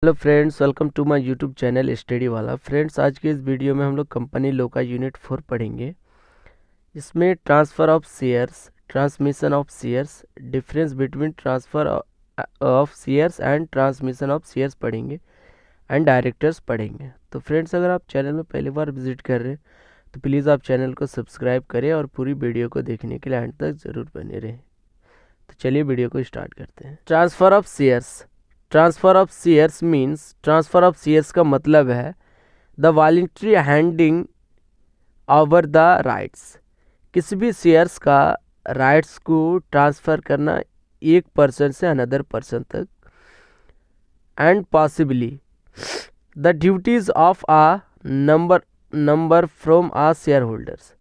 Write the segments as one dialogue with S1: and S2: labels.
S1: Hello friends, welcome to my YouTube channel study वाला। Friends, आज के इस वीडियो में हम लोग कंपनी लॉ का यूनिट 4 पढ़ेंगे। इसमें transfer of shares, transmission of shares, difference between transfer of shares and transmission of shares पढ़ेंगे एंड डायरेक्टर्स पढ़ेंगे। तो फ्रेंड्स, अगर आप चैनल में पहली बार विजिट कर रहे हैं तो प्लीज़ आप चैनल को सब्सक्राइब करें और पूरी वीडियो को देखने के लिए एंड तक ज़रूर बने रहें। तो चलिए वीडियो को स्टार्ट करते हैं। Transfer of shares. Transfer of shares means, transfer of shares का मतलब है the voluntary handing over the rights. किसी भी शेयर्स का राइट्स को ट्रांसफ़र करना एक पर्सन से अनदर पर्सन तक। And possibly the duties of a number from a shareholders.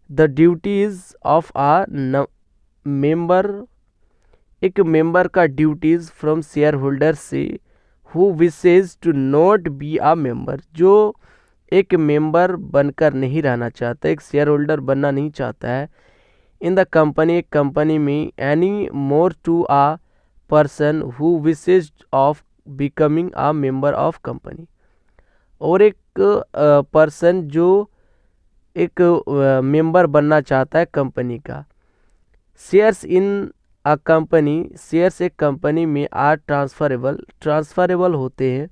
S1: The duties of a member, एक मेंबर का ड्यूटीज़ फ्रॉम शेयर होल्डर से who wishes to not be a member, जो एक member बनकर नहीं रहना चाहता, एक शेयर होल्डर बनना नहीं चाहता है। इन द कंपनी, एक कंपनी में, any more to a person who wishes of becoming a member of company, और एक पर्सन जो एक मेंबर बनना चाहता है कंपनी का। Shares in a company, shares एक कंपनी में आर ट्रांसफरेबल होते हैं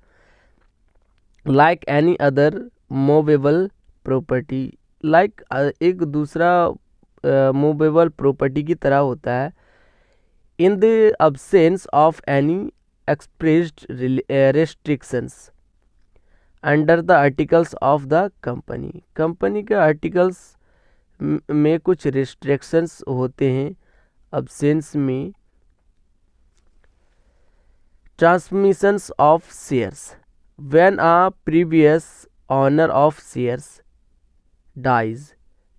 S1: like any other movable property, like एक दूसरा मूवेबल प्रॉपर्टी की तरह होता है। In the absence of any expressed restrictions under the articles of the company, company के आर्टिकल्स में कुछ रिस्ट्रिक्शंस होते हैं अब्सेंस में। Transmissions of shares, when a previous owner of shares dies,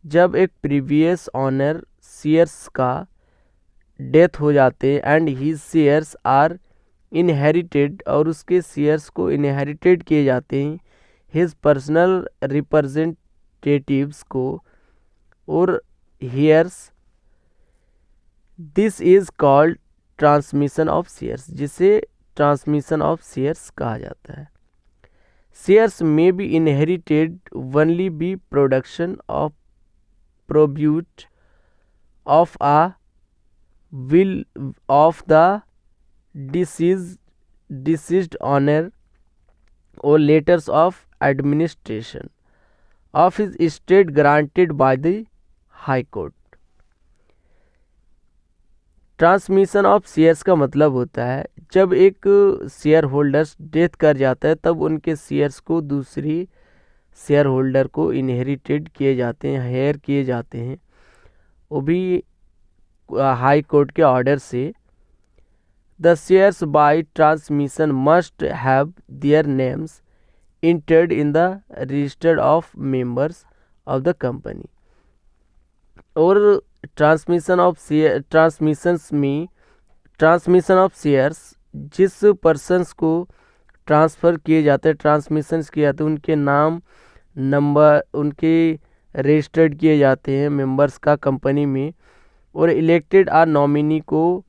S1: जब एक प्रीवियस ऑनर शेयर्स का डेथ हो जाते हैं and his shares are inherited, और उसके शेयर्स को इनहेरिटेड किए जाते हैं हिज पर्सनल रिप्रेजेंटेटिव्स को और heirs. This is called transmission of shares, जिसे ट्रांसमिशन ऑफ शेयर्स कहा जाता है। Shares may be inherited only by production of probate of a will of the deceased owner और letters of administration of his estate granted by the high court. Transmission of shares का मतलब होता है जब एक शेयर होल्डर्स डेथ कर जाता है तब उनके शेयर्स को दूसरी शेयर होल्डर को इनहेरिटेड किए जाते हैं, हेयर किए जाते हैं, वो भी हाई कोर्ट के ऑर्डर से। The shares by transmission must have their names entered in the register of members of the company, और ट्रांसमिशन ऑफ शेयर्स जिस पर्सन्स को ट्रांसफ़र किए जाते हैं, ट्रांसमिशंस किए जाते हैं, उनके नाम नंबर उनके रजिस्टर्ड किए जाते हैं मेंबर्स का कंपनी में, और इलेक्टेड आ नॉमिनी को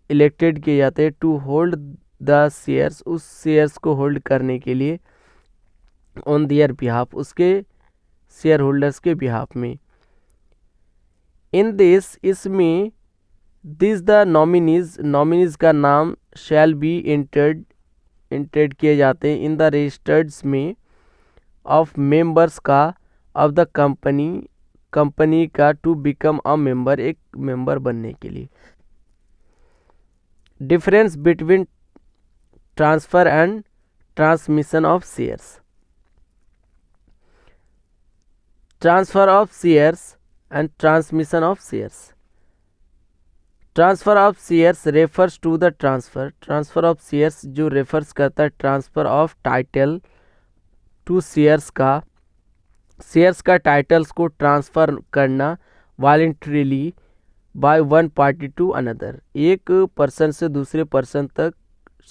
S1: इलेक्टेड किए जाते हैं टू होल्ड द शेयर्स, उस शेयर्स को होल्ड करने के लिए ऑन दियर बिहाफ, उसके शेयर होल्डर्स के बिहाफ में। इन दिस, इसमें, दिस द नॉमिनीज का नाम शैल बी इंटर्ड किए जाते हैं इन द रजिस्टर्ड्स में ऑफ मेंबर्स का ऑफ द कंपनी का टू बिकम अ मेंबर, एक मेंबर बनने के लिए। Difference between transfer and transmission of shares. Transfer of shares and transmission of shares. Transfer of shares refers to the transfer of shares जो refers करता है transfer of title to shares का titles को transfer करना voluntarily by one party to another, एक person से दूसरे person तक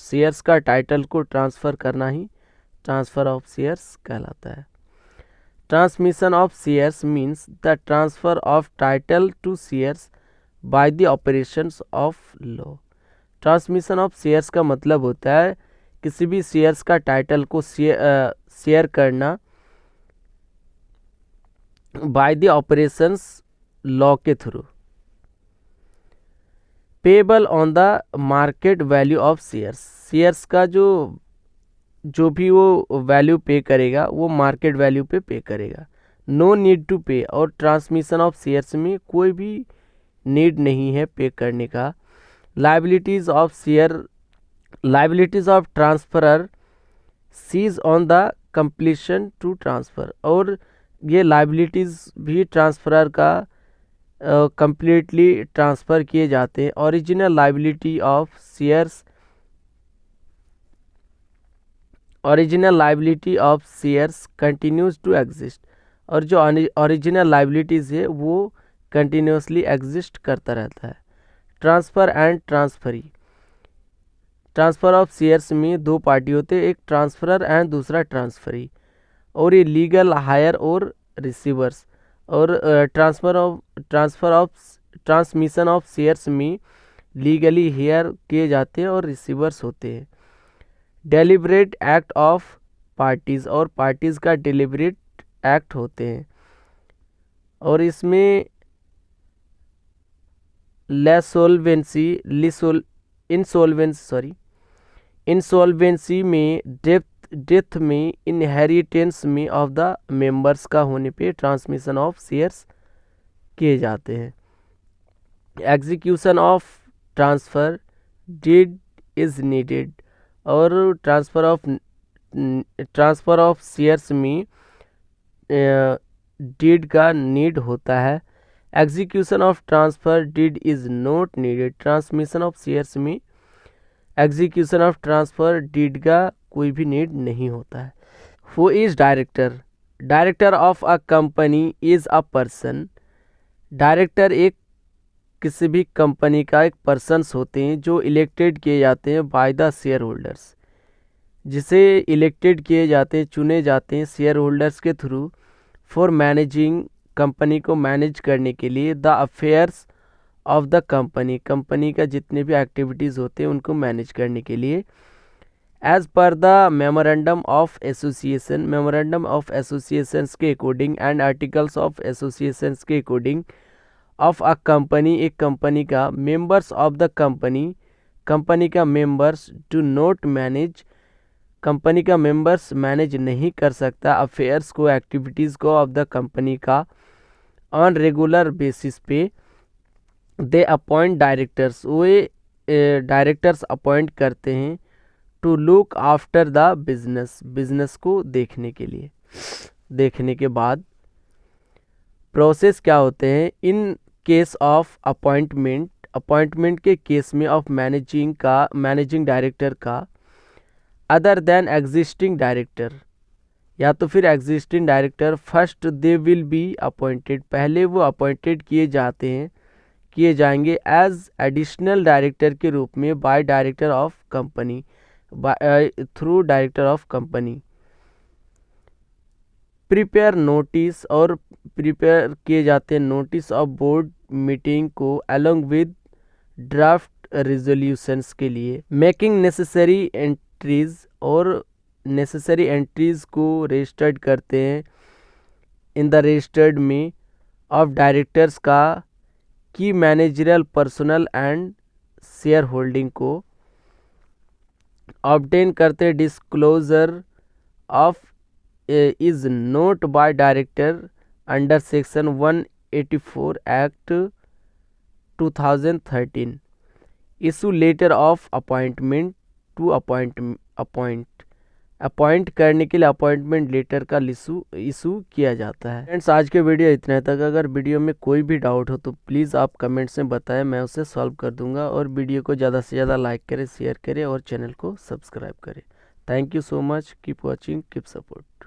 S1: शेयर्स का टाइटल को ट्रांसफ़र करना ही ट्रांसफ़र ऑफ शेयर्स कहलाता है। Transmission of shares means the transfer of title to shares by the operations of law. Transmission of shares का मतलब होता है किसी भी शेयर्स का टाइटल को शेयर करना बाय द ऑपरेशंस लॉ के through. Payable on the market value of shares, shares का जो भी वो वैल्यू पे करेगा वो मार्केट वैल्यू पे करेगा। नो नीड टू पे, और ट्रांसमिशन ऑफ शेयर्स में कोई भी नीड नहीं है पे करने का। Liabilities of transferor cease on the completion to transfer, और ये लाइबिलिटीज़ भी ट्रांसफरर का कंप्लीटली ट्रांसफ़र किए जाते हैं। Original liability of shares continues to exist, और जो ओरिजिनल लाइबिलिटीज़ है वो कंटिन्यूसली एग्जिस्ट करता रहता है। Transfer and transferee, transfer of shares में दो पार्टी होते हैं, एक ट्रांसफरर एंड दूसरा ट्रांसफरी, और ये लीगल हायर और रिसीवर्स। और ट्रांसमिशन ऑफ शेयर्स में लीगली हायर किए जाते हैं और रिसीवर्स होते हैं। डेलिब्रेट एक्ट ऑफ पार्टीज़, और पार्टीज़ का डेलिब्रेट एक्ट होते हैं, और इसमें इंसॉल्वेंसी में, डेथ में, इनहेरिटेंस में ऑफ द मेंबर्स का होने पे ट्रांसमिशन ऑफ शेयर्स किए जाते हैं। Execution of transfer deed is needed, और ट्रांसफ़र ऑफ शेयर्स में डीड का नीड होता है। Execution of transfer deed is not needed, transmission of shares में एग्जीक्यूशन ऑफ ट्रांसफ़र डीड का कोई भी नीड नहीं होता है। Who is director, director of a company is a person, director एक किसी भी कंपनी का एक पर्सन्स होते हैं जो इलेक्टेड किए जाते हैं बाय द शेयर होल्डर्स, जिसे इलेक्टेड किए जाते हैं, चुने जाते हैं शेयर होल्डर्स के थ्रू फॉर मैनेजिंग, कंपनी को मैनेज करने के लिए, the affairs of the company, company का जितने भी एक्टिविटीज़ होते हैं उनको मैनेज करने के लिए। As per the memorandum of association, memorandum of associations के according and articles of associations के अकॉर्डिंग ऑफ अ कंपनी, एक कंपनी का, members of the company, company का members do not manage, company का मेंबर्स मैनेज नहीं कर सकता affairs को, एक्टिविटीज़ को ऑफ द कंपनी का ऑन रेगुलर बेसिस पे। दे अपॉइंट डायरेक्टर्स, वे डायरेक्टर्स अपॉइंट करते हैं to look after the business, business को देखने के लिए। देखने के बाद प्रोसेस क्या होते हैं, in case of appointment, appointment के केस में ऑफ मैनेजिंग डायरेक्टर का, अदर देन एग्जिस्टिंग डायरेक्टर, या तो फिर existing director, first they will be appointed, पहले वो अपॉइंटेड किए जाएंगे एज एडिशनल डायरेक्टर के रूप में by director of company, through director of company. Prepare notice, और प्रिपेयर किए जाते हैं नोटिस ऑफ बोर्ड मीटिंग को अलोंग विद ड्राफ्ट रेजोल्यूशंस के लिए। मेकिंग नेसेसरी एंट्रीज, और नेसेसरी एंट्रीज को रजिस्टर्ड करते हैं इन द रजिस्टर्ड में ऑफ डायरेक्टर्स का, की managerial personal and shareholding को ऑब्टेन करते, disclosure of is note by director under section 184 act 2013, issue letter of appointment to appoint करने के लिए अपॉइंटमेंट लेटर का इशू किया जाता है। फ्रेंड्स, आज के वीडियो इतना तक। अगर वीडियो में कोई भी डाउट हो तो प्लीज़ आप कमेंट्स में बताएं, मैं उसे सॉल्व कर दूंगा। और वीडियो को ज़्यादा से ज़्यादा लाइक करें, शेयर करें और चैनल को सब्सक्राइब करें। Thank you so much, keep watching, keep support.